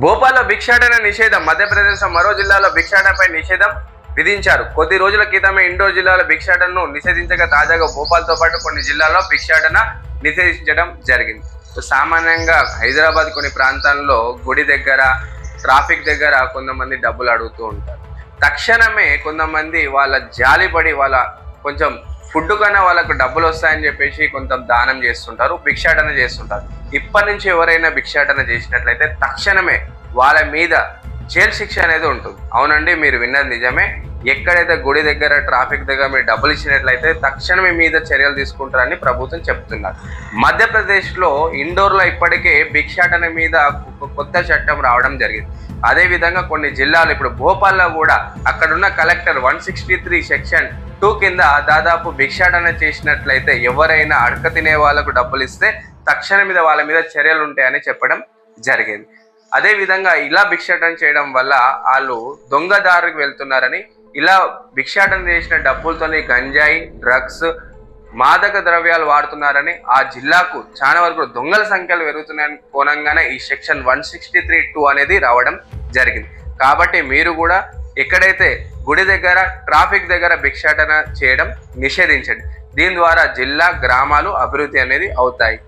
భోపాల్లో భిక్షాటన నిషేధం. మధ్యప్రదేశ్ మరో జిల్లాలో భిక్షాటనపై నిషేధం విధించారు. కొద్ది రోజుల క్రితమే ఇండోర్ జిల్లాలో భిక్షాటనను నిషేధించగా తాజాగా భోపాల్తో పాటు కొన్ని జిల్లాల్లో భిక్షాటన నిషేధించడం జరిగింది. సామాన్యంగా హైదరాబాద్ కొన్ని ప్రాంతాల్లో గుడి దగ్గర, ట్రాఫిక్ దగ్గర కొంతమంది డబ్బులు అడుగుతూ ఉంటారు. తక్షణమే కొంతమంది వాళ్ళ జాలిపడి వాళ్ళ కొంచెం ఫుడ్ కన్నా వాళ్ళకు డబ్బులు వస్తాయని చెప్పేసి కొంత దానం చేస్తుంటారు, భిక్షాటన చేస్తుంటారు. ఇప్పటి నుంచి ఎవరైనా భిక్షాటన చేసినట్లయితే తక్షణమే వాళ్ళ మీద జైలు శిక్ష అనేది ఉంటుంది. అవునండి, మీరు విన్నది నిజమే. ఎక్కడైతే గుడి దగ్గర, ట్రాఫిక్ దగ్గర మీరు డబ్బులు ఇచ్చినట్లయితే తక్షణమే మీద చర్యలు తీసుకుంటారని ప్రభుత్వం చెప్తున్నారు. మధ్యప్రదేశ్లో ఇండోర్లో ఇప్పటికే భిక్షాటన మీద కొత్త చట్టం రావడం జరిగింది. అదేవిధంగా కొన్ని జిల్లాలు, ఇప్పుడు భోపాల్లో కూడా అక్కడున్న కలెక్టర్ 163 సెక్షన్ 2 కింద దాదాపు భిక్షాటన చేసినట్లయితే ఎవరైనా అడక తినే వాళ్ళకు డబ్బులు ఇస్తే తక్షణం మీద వాళ్ళ మీద చర్యలు ఉంటాయని చెప్పడం జరిగింది. అదేవిధంగా ఇలా భిక్షాటన చేయడం వల్ల వాళ్ళు దొంగదారికి వెళ్తున్నారని, ఇలా భిక్షాటన చేసిన డబ్బులతోని గంజాయి, డ్రగ్స్, మాదక ద్రవ్యాలు వాడుతున్నారని ఆ జిల్లాకు చాలా వరకు దొంగల సంఖ్యలు పెరుగుతున్నాయని కోణంగానే ఈ సెక్షన్ 163(2) అనేది రావడం జరిగింది. కాబట్టి మీరు కూడా ఎక్కడైతే గుడి దగ్గర, ట్రాఫిక్ దగ్గర భిక్షాటన చేయడం నిషేధించండి. దీని ద్వారా జిల్లా, గ్రామాలు అభివృద్ధి అనేది అవుతాయి.